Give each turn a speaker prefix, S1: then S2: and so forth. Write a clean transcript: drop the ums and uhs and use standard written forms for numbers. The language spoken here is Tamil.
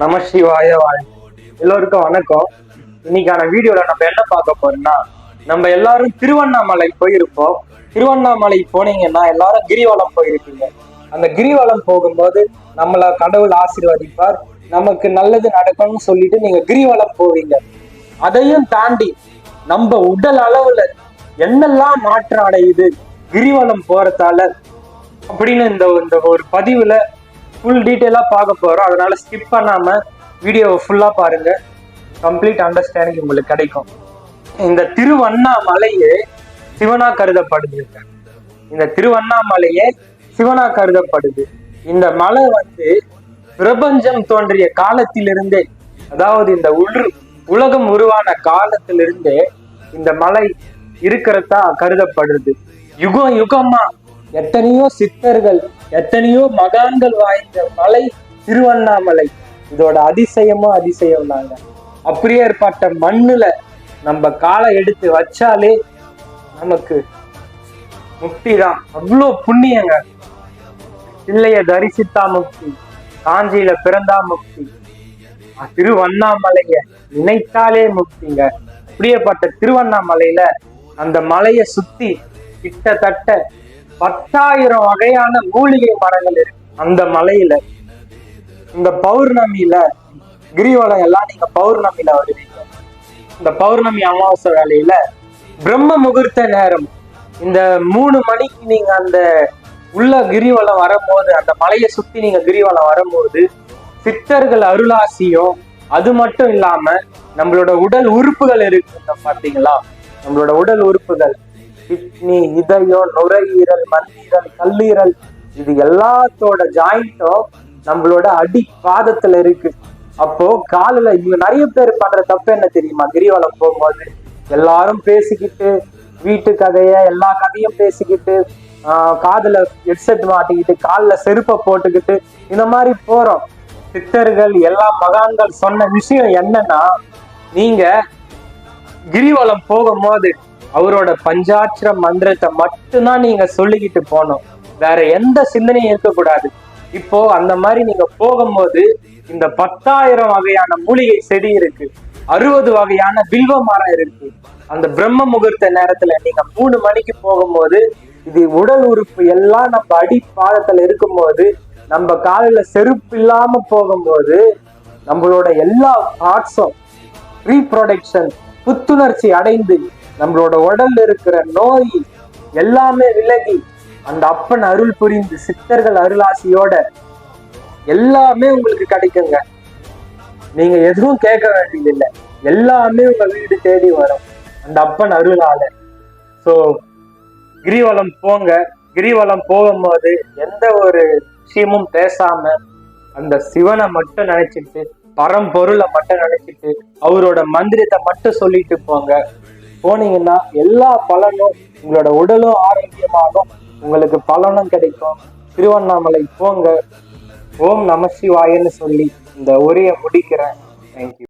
S1: நம சிவாய வாழ். எல்லோருக்கும் வணக்கம். இன்னைக்கான வீடியோல நம்ம என்ன பார்க்க போறோம்னா, நம்ம எல்லாரும் திருவண்ணாமலை போயிருப்போம். திருவண்ணாமலை போனீங்கன்னா எல்லாரும் கிரிவலம் போயிருப்பீங்க. அந்த கிரிவலம் போகும்போது நம்மள கடவுள் ஆசீர்வதிப்பார், நமக்கு நல்லது நடக்கும்னு சொல்லிட்டு நீங்க கிரிவலம் போவீங்க. அதையும் தாண்டி நம்ம உடல் அளவுல என்னெல்லாம் மாற்றம் அடையுது கிரிவலம் போறதால அப்படின்னு இந்த ஒரு பதிவுல ஃபுல் டீட்டெயிலா பார்க்க போறோம். அதனால ஸ்கிப் பண்ணாம வீடியோவை ஃபுல்லா பாருங்க. கம்ப்ளீட் அண்டர்ஸ்டாண்டிங் உங்களுக்கு கிடைக்கும். இந்த திருவண்ணாமலையே சிவனா கருதப்படுது. இந்த திருவண்ணாமலையே சிவனா கருதப்படுது. இந்த மலை பிரபஞ்சம் தோன்றிய காலத்திலிருந்தே, அதாவது இந்த உலகம் உருவான காலத்திலிருந்தே இந்த மலை இருக்கிறதா கருதப்படுது. யுகம் யுகமா எத்தனையோ சித்தர்கள், எத்தனையோ மகான்கள் வாய்ந்த மலை திருவண்ணாமலை. இதோட அதிசயமும் அதிசயம் தாங்க. அப்படியே ஏற்பட்ட மண்ணுல நம்ம காலை எடுத்து வச்சாலே நமக்கு முக்தி தான். அவ்வளோ புண்ணியங்க. பிள்ளைய தரிசித்தா முக்தி, காஞ்சியில பிறந்தா முக்தி, திருவண்ணாமலைய நினைத்தாலே முக்திங்க. அப்படியேப்பட்ட திருவண்ணாமலையில அந்த மலையை சுத்தி கிட்டத்தட்ட 10,000 வகையான மூலிகை மரங்கள் இருக்கு. அந்த மலையில இந்த பௌர்ணமியில கிரிவலம் எல்லாம் நீங்க பௌர்ணமியில வருவீங்க. இந்த பௌர்ணமி அமாவாசை வேலையில பிரம்ம முகூர்த்த நேரம் இந்த 3 மணிக்கு நீங்க அந்த உள்ள கிரிவலம் வரும்போது, அந்த மலையை சுத்தி நீங்க கிரிவலம் வரும்போது சித்தர்கள் அருளாசியும், அது மட்டும் இல்லாம நம்மளோட உடல் உறுப்புகள் இருக்கு பாத்தீங்களா, நம்மளோட உடல் உறுப்புகள் கிட்னி, இதயம், நுரையீரல், மண்ணீரல், கல்லீரல், இது எல்லாத்தோட ஜாயிண்ட்டும் நம்மளோட அடி பாதத்துல இருக்கு. அப்போ காலில் இவங்க நிறைய பேர் பண்ற தப்பு என்ன தெரியுமா? கிரிவலம் போகும்போது எல்லாரும் பேசிக்கிட்டு, வீட்டு கதைய எல்லா கதையும் பேசிக்கிட்டு, காதுல ஹெட்செட் மாட்டிக்கிட்டு, காலில் செருப்பை போட்டுக்கிட்டு இந்த மாதிரி போறோம். சித்தர்கள் எல்லா மகான்கள் சொன்ன விஷயம் என்னன்னா, நீங்க கிரிவலம் போகும்போது அவரோட பஞ்சாட்சர மந்திரத்தை மட்டும்தான் நீங்க சொல்லிக்கிட்டு போகணும். வேற எந்த சிந்தனையும் இருக்கக்கூடாது. இப்போ அந்த மாதிரி நீங்க போகும்போது இந்த 10,000 வகையான மூலிகை செடி இருக்கு, 60 வகையான வில்வ மரம் இருக்கு. அந்த பிரம்ம முகூர்த்த நேரத்துல நீங்க 3 மணிக்கு போகும்போது, இது உடல் உறுப்பு எல்லாம் நம்ம அடி பாதத்துல இருக்கும்போது, நம்ம காலையில செருப்பு இல்லாம போகும்போது நம்மளோட எல்லா பார்ட்ஸும் ரீப்ரொடக்ஷன், புத்துணர்ச்சி அடைந்து நம்மளோட உடல்ல இருக்கிற நோய் எல்லாமே விலகி, அந்த அப்பன் அருள் புரிந்து சித்தர்கள் அருளாசியோட எல்லாமே உங்களுக்கு கிடைக்குங்க. நீங்க எதுவும் கேட்க வேண்டியதில்லை, எல்லாமே உங்க வீடு தேடி வரும் அந்த அப்பன் அருளால. சோ கிரிவலம் போங்க. கிரிவலம் போகும்போது எந்த ஒரு விஷயமும் பேசாம அந்த சிவனை மட்டும் நினைச்சிட்டு, பரம்பொருளை மட்டும் நினைச்சிட்டு, அவரோட மந்திரத்தை மட்டும் சொல்லிட்டு போங்க. போனீங்கன்னா எல்லா பலனும், உங்களோட உடலும் ஆரோக்கியமாகும், உங்களுக்கு பலனும் கிடைக்கும். திருவண்ணாமலை போங்க. ஓம் நம சிவாயன்னு சொல்லி இந்த உரையை முடிக்கிறேன். தேங்க்யூ.